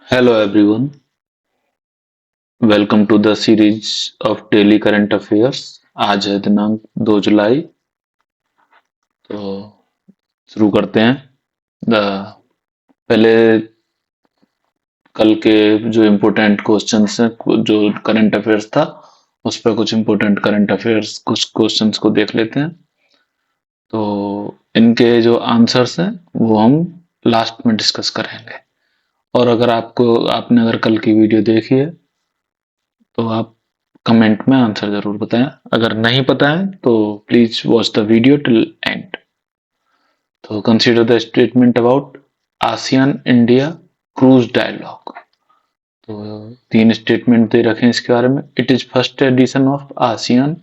Hello everyone, welcome to the series of daily current affairs। आज है दिनांक 2 जुलाई। तो शुरू करते हैं। द पहले कल के जो इम्पोर्टेंट क्वेश्चंस हैं, जो करंट अफेयर्स था, उस पर कुछ इम्पोर्टेंट करंट अफेयर्स कुछ क्वेश्चंस को देख लेते हैं। तो इनके जो आंसर्स हैं वो हम लास्ट में डिस्कस करेंगे। और अगर आपने अगर कल की वीडियो देखी है तो आप कमेंट में आंसर जरूर बताएं। अगर नहीं पता है तो please watch the video till end. तो consider the statement about ASEAN India cruise dialogue. तो तीन स्टेटमेंट दे रखे हैं इसके बारे में। It is first edition of ASEAN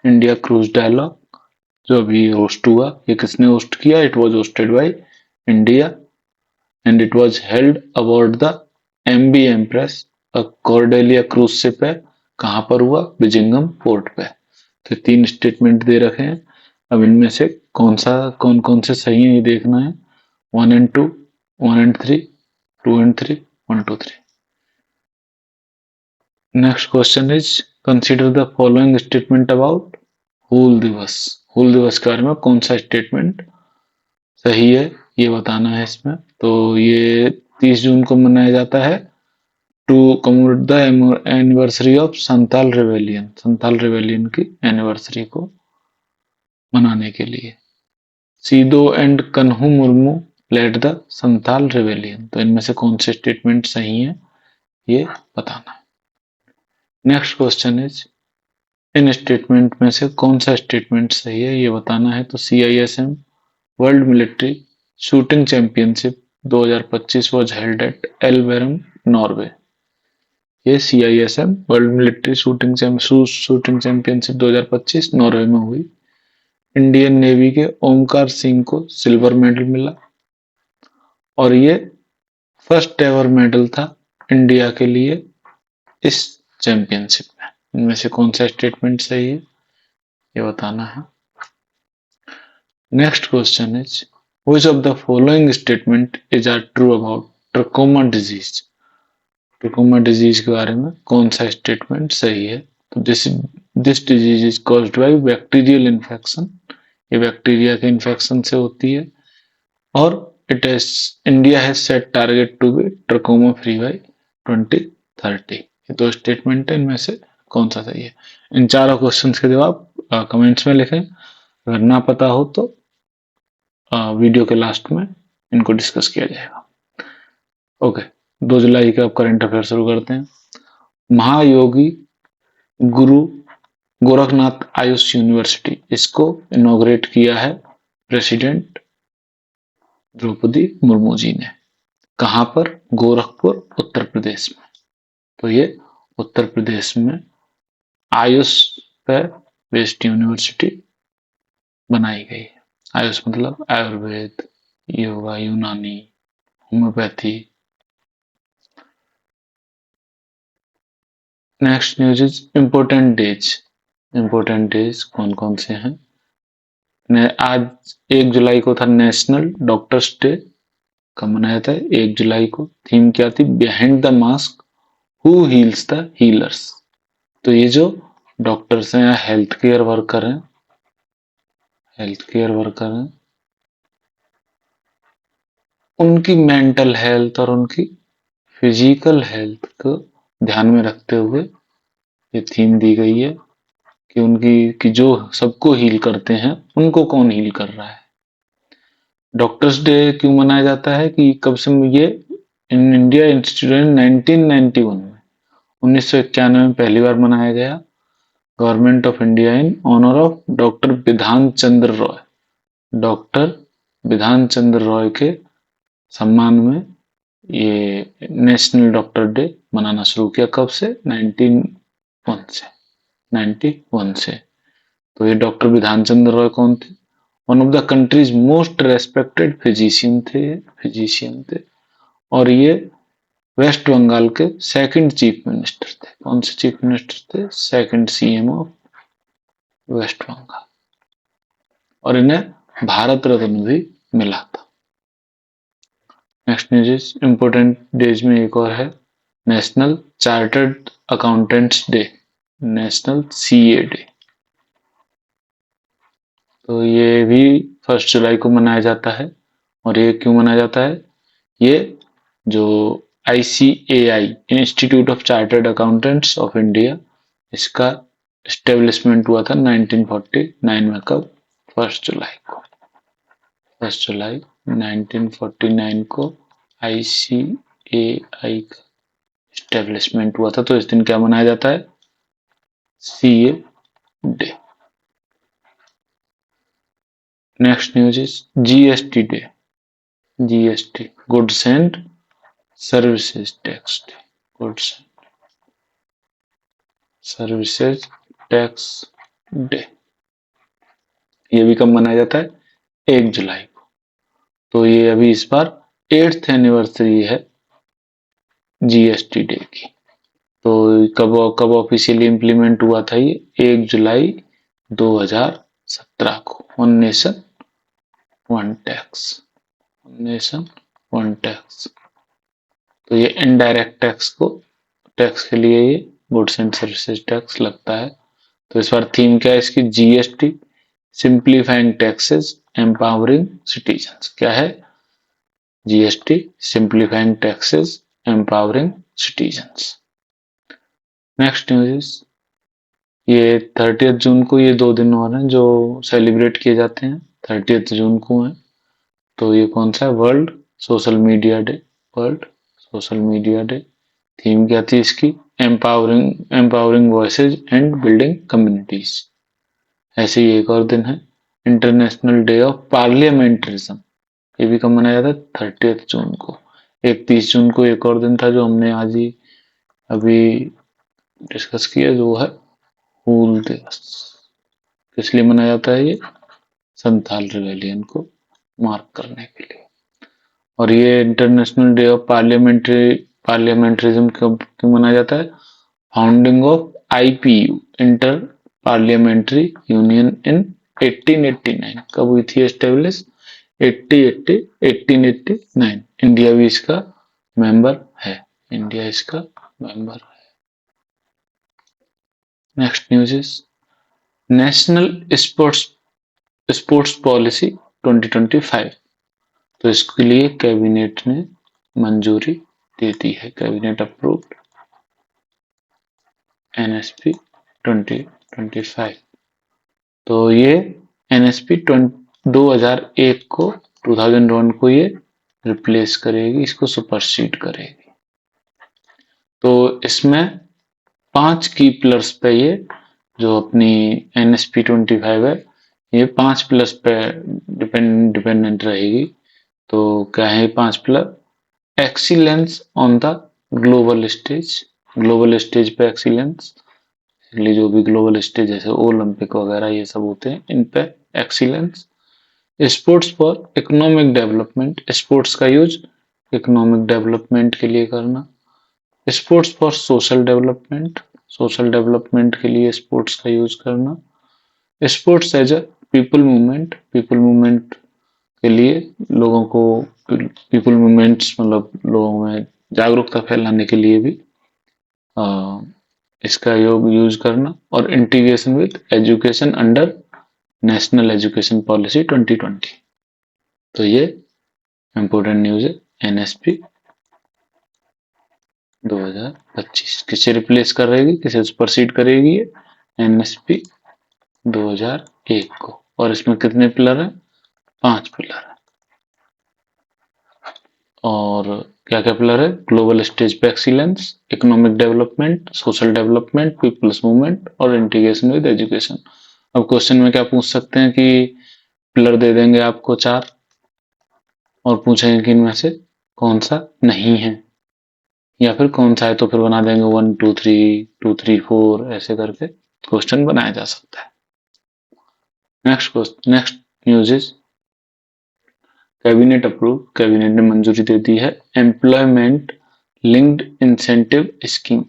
India cruise dialogue, जो अभी होस्ट हुआ। ये किसने होस्ट किया? It was hosted by India and it was held about the MV Empress, Cordelia cruise ship है। कहां पर हुआ? बिजिंगम पोर्ट पे। तो तीन स्टेटमेंट दे रखे हैं। अब इनमें से कौन कौन से सही है ये देखना है। 1 and 2, 1 and 3, 2 and 3, 1, 2, 3। Next question is consider the following statement about Hul Diwas. Hul दिवस के बारे में कौन सा स्टेटमेंट सही है ये बताना है इसमें। तो ये 30 जून को मनाया जाता है to commemorate the anniversary of Santhal rebellion. Santhal rebellion की एनिवर्सरी को मनाने के लिए। Sido and Kanhu Murmu led the Santhal rebellion. तो इनमें से कौन से स्टेटमेंट सही है ये बताना है। Next question is in statement में से कौन सा स्टेटमेंट सही है ये बताना है। तो CISM world military shooting championship 2025 was held at Elverum, Norway. ये CISM world military shooting championship 2025 Norway में हुई। इंडियन नेवी के ओमकार सिंह को सिल्वर मेडल मिला और ये फर्स्ट एवर मेडल था इंडिया के लिए इस चैंपियनशिप में। इनमें से कौन सा स्टेटमेंट सही है ये बताना है। Next question is which of the following statement is are true about trachoma disease. Trachoma disease के बारे में कौन सा स्टेटमेंट सही है। तो this disease is caused by bacterial infection. ये बैक्टीरिया के इन्फेक्शन से होती है और it has India has set target to be trachoma free by 2030। ये दो स्टेटमेंट है, इनमें से कौन सा सही है। इन चारों क्वेश्चंस के जवाब कमेंट्स में लिखें। अगर ना पता हो तो वीडियो के लास्ट में इनको डिस्कस किया जाएगा। ओके, 2 जुलाई का करंट अफेयर शुरू करते हैं। महायोगी गुरु गोरखनाथ आयुष यूनिवर्सिटी, इसको इनॉग्रेट किया है प्रेसिडेंट द्रौपदी मुर्मू जी ने। कहां पर? गोरखपुर, उत्तर प्रदेश में। तो ये उत्तर प्रदेश में आयुष पे बेस्ड यूनिवर्सिटी बनाई गई है। आयुष मतलब आयुर्वेद, योगा, यूनानी, homeopathy. Next news is important days. Important days कौन कौन से हैं? आज 1 जुलाई को था नेशनल डॉक्टर्स डे। कब मनाया था? 1 जुलाई को। थीम क्या थी? Behind the mask who heels the healers. तो ये जो डॉक्टर्स हैं या हेल्थ केयर वर्कर हैं, उनकी मेंटल हेल्थ और उनकी फिजिकल हेल्थ को ध्यान में रखते हुए ये थीम दी गई है कि जो सबको हील करते हैं उनको कौन हील कर रहा है। डॉक्टर्स डे क्यों मनाया जाता है कि कब से ये इन इंडिया इंस्टीट्यूट 1991 में 1991 में पहली बार मनाया गया। Government of India in honour of doctor Vidhan Chandra Roy. Doctor Vidhan Chandra Roy के सम्मान में ये नेशनल डॉक्टर डे मनाना शुरू किया। कब से? 91 से। तो ये डॉक्टर विधान चंद्र रॉय कौन थे? One of the countries most respected physician थे और ये वेस्ट बंगाल के सेकंड चीफ मिनिस्टर थे। कौन से चीफ मिनिस्टर थे? Second CM of West Bengal. और इन्हें भारत रत्न भी मिला था। नेक्स्ट न्यूज इम्पोर्टेंट डेज में एक और है, national chartered accountants day, national CA day. तो ये भी 1 जुलाई को मनाया जाता है। और ये क्यों मनाया जाता है? ये जो ICAI institute of chartered accountants of India, इसका एस्टेब्लिशमेंट हुआ था 1949 में। कब? 1 जुलाई को। 1 जुलाई 1949 को ICAI का एस्टेब्लिशमेंट हुआ था। तो इस दिन क्या मनाया जाता है? CA day. Next news is GST day, GST goods and services tax day, goods services tax day. ये भी कब मनाया जाता है? 1 जुलाई को। तो ये अभी इस बार 8th एनिवर्सरी है GST डे की। तो कब कब ऑफिशियली इम्प्लीमेंट हुआ था ये? 1 जुलाई 2017 को। One nation one tax, one nation one tax. तो ये इनडायरेक्ट टैक्स के लिए ये गुड्स एंड सर्विसेज टैक्स लगता है। तो इस बार थीम क्या है इसकी? GST simplifying taxes empowering citizens. क्या है? GST simplifying taxes empowering citizens. Next news, ये 30th जून को ये 2 दिन और हैं जो सेलिब्रेट किए जाते हैं। 30th जून को है। तो ये कौन सा है? World social media day, world social media day. Theme क्या थी इसकी? Empowering voices and building communities. ऐसे ही एक और दिन है, इंटरनेशनल डे ऑफ पार्लियामेंटरिज्म। ये भी कब मनाया जाता है? 30th जून को। 31 जून को एक और दिन था जो हमने आज ही अभी डिस्कस किया, जो है हूल दिवस। किस लिए मनाया जाता है ये? संथाल रिवेलियन को मार्क करने के लिए। और ये इंटरनेशनल डे ऑफ पार्लियामेंटरिज्म कब क्यों मनाया जाता है? Founding of IPU, inter parliamentary union, in 1889। कब हुई थी एस्टेब्लिश? 1889। इंडिया भी इसका मेंबर है, इंडिया इसका मेंबर है। Next news is national sports policy 2025। तो इसके लिए कैबिनेट ने मंजूरी दे दी है, कैबिनेट अप्रूव्ड NSP 2025। तो ये NSP 2001 को 2001 को ये रिप्लेस करेगी, इसको सुपरसीड करेगी। तो इसमें 5 की पिलर्स पे ये जो अपनी NSP 25 है, ये 5 पिलर्स पे डिपेंडेंट रहेगी। तो क्या है 5 pillar? Excellence on the global stage, global stage पे एक्सीलेंस, जो भी ग्लोबल स्टेज जैसे ओलंपिक वगैरह ये सब होते हैं, इन पे excellence. Sports for economic development, sports का यूज इकोनॉमिक डेवलपमेंट के लिए करना। Sports for social development, social development के लिए स्पोर्ट्स का यूज करना। Sports as a people movement, people movement के लिए लोगों को, पीपल मूवमेंट्स मतलब लोगों में जागरूकता फैलाने के लिए भी इसका यूज करना। और integration with education under national education policy 2020। तो ये इंपोर्टेंट न्यूज है। NSP 2025 किसे रिप्लेस कर रहेगी, किसे सुपरसीड करेगी? ये NSP 2001 को। और इसमें कितने पिलर है? 5 पिलर है। और क्या क्या पिलर है? ग्लोबल स्टेज पे excellence, economic development, social development, people's movement और इंटीग्रेशन विद एजुकेशन। अब क्वेश्चन में क्या पूछ सकते हैं कि पिलर दे देंगे आपको 4 और पूछेंगे कि इनमें से कौन सा नहीं है, या फिर कौन सा है तो फिर बना देंगे 1 2 3 2 3 4, ऐसे करके क्वेश्चन बनाया जा सकता है। Next news is cabinet approve, cabinet ने मंजूरी दे दी है employment linked incentive scheme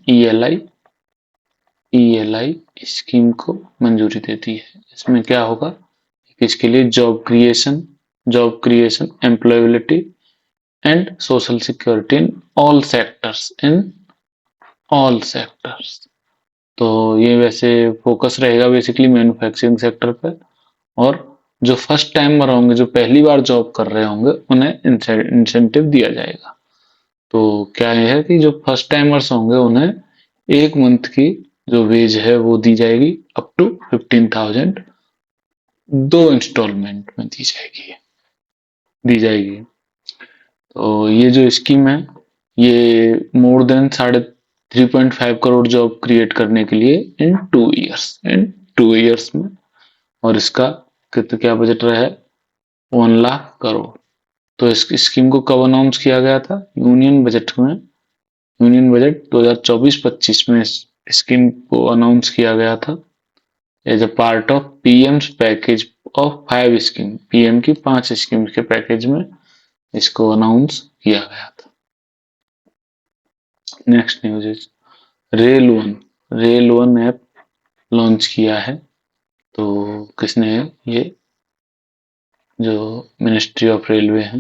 ELI scheme को मंजूरी दे दी है। इसमें क्या होगा? इसके लिए job creation, employability and social security in all sectors. In all sectors. तो ये वैसे फोकस रहेगा बेसिकली मैन्युफैक्चरिंग सेक्टर पे, और जो फर्स्ट टाइमर होंगे, जो पहली बार जॉब कर रहे होंगे, उन्हें इंसेंटिव दिया जाएगा। तो क्या है कि जो फर्स्ट टाइमर्स होंगे उन्हें एक मंथ की जो वेज है वो दी जाएगी अप टू 15,000, 2 इंस्टॉलमेंट में दी जाएगी। तो ये जो स्कीम है, ये more than 3.5 crore job create करने के लिए इन 2 इयर्स में, और इसका कितना क्या बजट रहा है, 1 लाख करोड़। तो इस स्कीम को कब अनाउंस किया गया था, यूनियन बजट 2024-25 में इस स्कीम को अनाउंस किया गया था as a part of PM's package of 5 scheme. PM की 5 स्कीम के पैकेज में इसको अनाउंस किया गया था। Next news is rail one app launch किया है। तो किसने, ये जो मिनिस्ट्री ऑफ रेलवे है,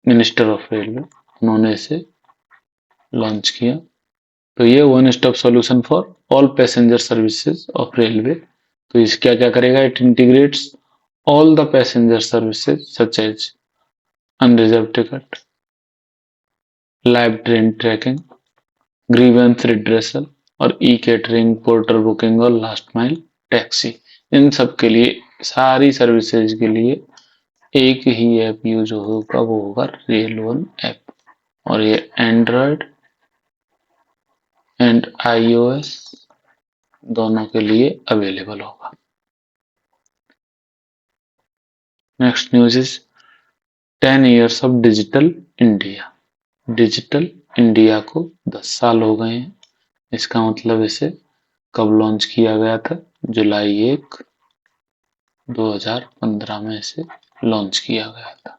मिनिस्टर ऑफ रेलवे, उन्होंने इसे लॉन्च किया। तो ये one stop solution for all passenger services of railway. तो इस क्या क्या करेगा, it integrates all the passenger services such as unreserve ticket, live train tracking, grievance redressal और ई केटरिंग, पोर्टर बुकिंग और लास्ट माइल टैक्सी। इन सब के लिए, सारी सर्विसेज के लिए एक ही ऐप यूज होगा, वो होगा रेल वन ऐप। और ये एंड्रॉयड एंड iOS दोनों के लिए अवेलेबल होगा। Next news is 10 years of digital India. Digital India को 10 साल हो गए हैं। इसका मतलब इसे कब लॉन्च किया गया था, जुलाई 1, 2015 में इसे लॉन्च किया गया था।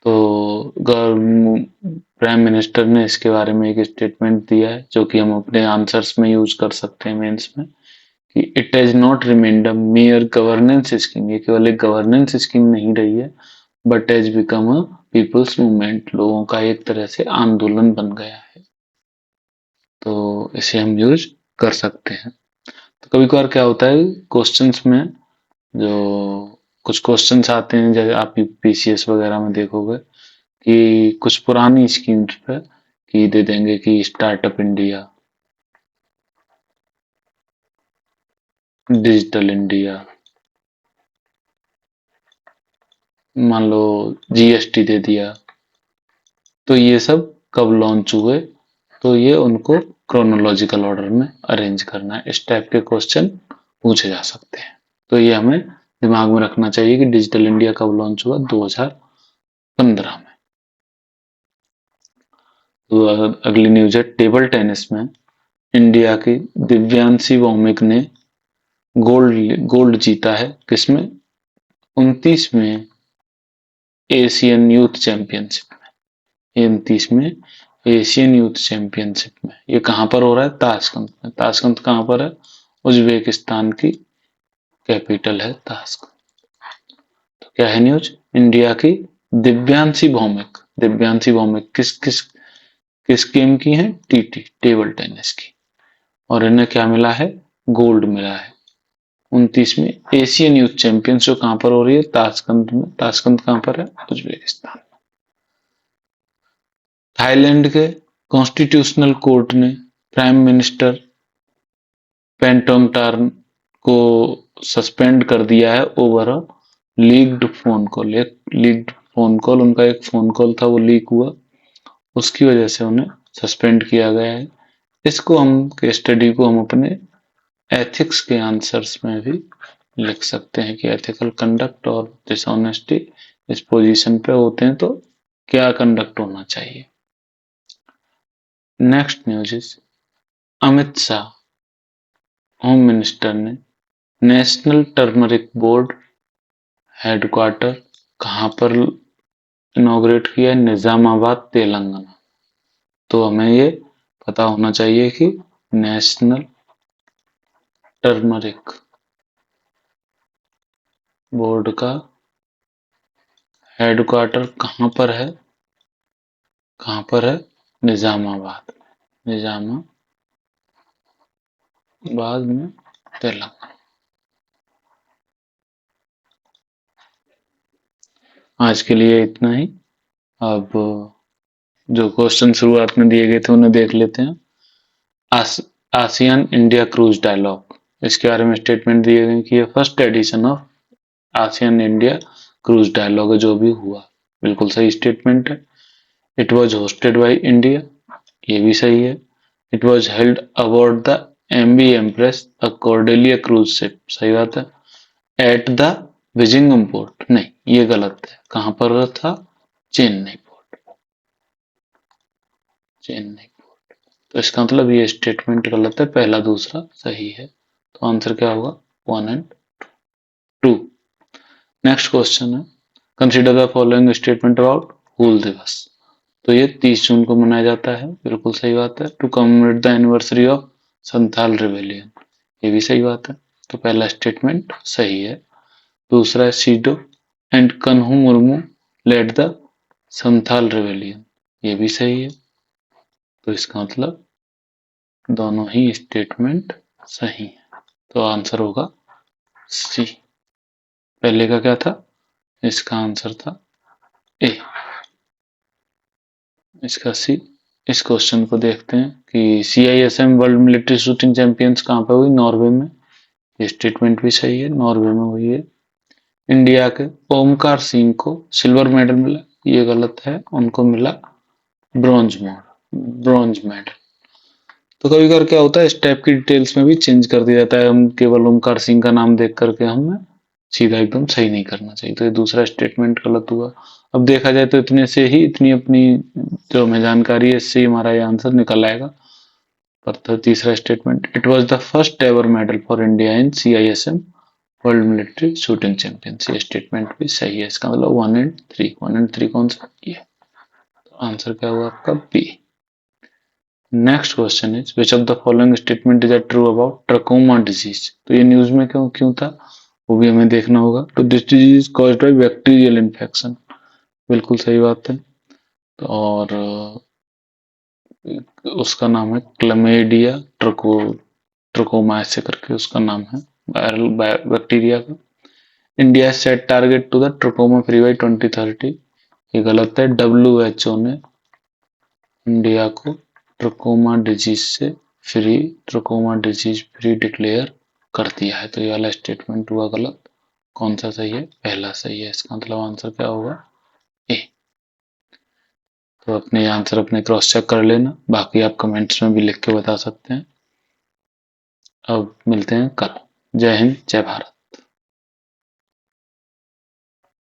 तो प्राइम मिनिस्टर ने इसके बारे में एक स्टेटमेंट दिया है, जो कि हम अपने आंसर्स में यूज कर सकते हैं मेंस में, कि it has not remained a mayor governance scheme. ये केवल एक गवर्नेंस स्कीम नहीं रही है, but has become a people's movement. लोगों का एक तरह से आंदोलन बन गया है। तो इसे हम यूज कर सकते हैं। तो कभी कभार क्या होता है, क्वेश्चंस में जो कुछ क्वेश्चंस आते हैं, जैसे आप पीसीएस वगैरह में देखोगे कि कुछ पुरानी स्कीम्स पे कि दे देंगे कि स्टार्टअप इंडिया, डिजिटल इंडिया, मान लो जीएसटी दे दिया। तो ये सब कब लॉन्च हुए, तो ये उनको क्रोनोलॉजिकल ऑर्डर में अरेंज करना है। इस टाइप के क्वेश्चन पूछे जा सकते हैं। तो ये हमें दिमाग में रखना चाहिए कि डिजिटल इंडिया कब लॉन्च हुआ, 2015 में। तो अगली न्यूज है टेबल टेनिस में इंडिया की दिव्यांशी भौमिक ने गोल्ड जीता है। किसमें, 29वें एशियन यूथ चैंपियनशिप में। 29वें एशियन यूथ चैंपियनशिप में। ये कहां पर हो रहा है, ताशकंद में। ताशकंद कहां पर है, उज्बेकिस्तान की कैपिटल है ताशकंद। तो क्या है न्यूज, इंडिया की दिव्यांशी भौमिक किस किस किस गेम की है, टीटी, टेबल टेनिस की। और इन्हें क्या मिला है, गोल्ड मिला है 29वें एशियन यूथ चैंपियनशिप। कहां पर हो रही है, ताशकंद में। ताशकंद कहां पर है, उज्बेकिस्तान। थाईलैंड के कॉन्स्टिट्यूशनल कोर्ट ने प्राइम मिनिस्टर पेंटोंगटार्न को सस्पेंड कर दिया है over a leaked phone call. Leaked phone call, उनका एक फोन कॉल था वो लीक हुआ, उसकी वजह से उन्हें सस्पेंड किया गया है। इसको हम केस स्टडी को हम अपने एथिक्स के आंसर्स में भी लिख सकते हैं कि एथिकल कंडक्ट और डिसऑनेस्टी इस पोजीशन पे होते हैं तो क्या कंडक्ट होना चाहिए। Next news is Amit Shah home minister ने नेशनल टर्मरिक बोर्ड हेडक्वार्टर कहां पर इनॉग्रेट किया है, निजामाबाद तेलंगाना। तो हमें ये पता होना चाहिए कि नेशनल टर्मरिक बोर्ड का हेडक्वार्टर कहाँ पर है? कहाँ पर है? निजामाबाद। निजामाबाद में तेलंगाना। आज के लिए इतना ही। अब जो क्वेश्चन शुरुआत में दिए गए थे उन्हें देख लेते हैं। आसियान इंडिया क्रूज डायलॉग, इसके बारे में स्टेटमेंट दिए गए कि ये first edition of ASEAN India cruise dialogue है जो भी हुआ। बिल्कुल सही स्टेटमेंट है। It was hosted by India, ये भी सही है। It was held aboard the MV empress a Cordelia cruise ship, सही बात है। एट द विजिंगम पोर्ट, नहीं ये गलत है। कहां पर था? चेन्नई पोर्ट। चेन्नई पोर्ट। तो इसका मतलब ये स्टेटमेंट गलत है, पहला दूसरा सही है। तो आंसर क्या होगा? 1 एंड 2। नेक्स्ट क्वेश्चन है, consider the following statement about Hul Diwas. तो ये 30 जून को मनाया जाता है, बिल्कुल सही बात है। To commemorate the anniversary of Santhal rebellion, ये भी सही बात है। तो पहला स्टेटमेंट सही है। दूसरा है Sido and Kanhu Murmu led the Santhal rebellion, ये भी सही है। तो इसका मतलब दोनों ही स्टेटमेंट सही है। तो आंसर होगा सी। पहले का क्या था? इसका आंसर था ए। इसका सी। इस क्वेश्चन को देखते हैं कि CISM world military shooting champions कहाँ पे हुई? नॉर्वे में। ये स्टेटमेंट भी सही है, नॉर्वे में हुई है। इंडिया के ओमकार सिंह को सिल्वर मेडल मिला, ये गलत है। उनको मिला ब्रॉन्ज मेडल। तो कभी कभी क्या होता है, इस टाइप की डिटेल्स में भी चेंज कर दिया जाता है। हम केवल ओमकार सिंह का नाम देख करके हमें सीधा एकदम सही नहीं करना चाहिए। तो ये दूसरा स्टेटमेंट गलत हुआ। अब देखा जाए तो इतने से ही, इतनी अपनी जो हमें जानकारी है इससे ही हमारा ये आंसर निकल आएगा। पर तो तीसरा statement, it was the first ever medal for India in CISM world military shooting champions, ये स्टेटमेंट भी सही है। इसका मतलब 1 एंड 3। 1 एंड 3 कौन सा? ये। तो आंसर क्या हुआ आपका? B. Next question is which of the following statement is true about trachoma disease. तो ये न्यूज में क्यों क्यों था वो भी हमें देखना होगा। तो this disease caused by bacterial infection, बिल्कुल सही बात है। तो और उसका नाम है क्लमेडिया ट्रकोमा ऐसे करके उसका नाम है, वायरल बैक्टीरिया का। India set target to the trachoma free by 2030, ये गलत है। WHO ने इंडिया को ट्रकोमा डिजीज फ्री डिक्लेयर कर दिया है। तो ये वाला स्टेटमेंट हुआ गलत। कौन सा सही है? पहला सही है। इसका मतलब आंसर क्या होगा? ए। तो अपने आंसर अपने क्रॉस चेक कर लेना, बाकी आप कमेंट्स में भी लिख के बता सकते हैं। अब मिलते हैं कल। जय हिंद, जय भारत।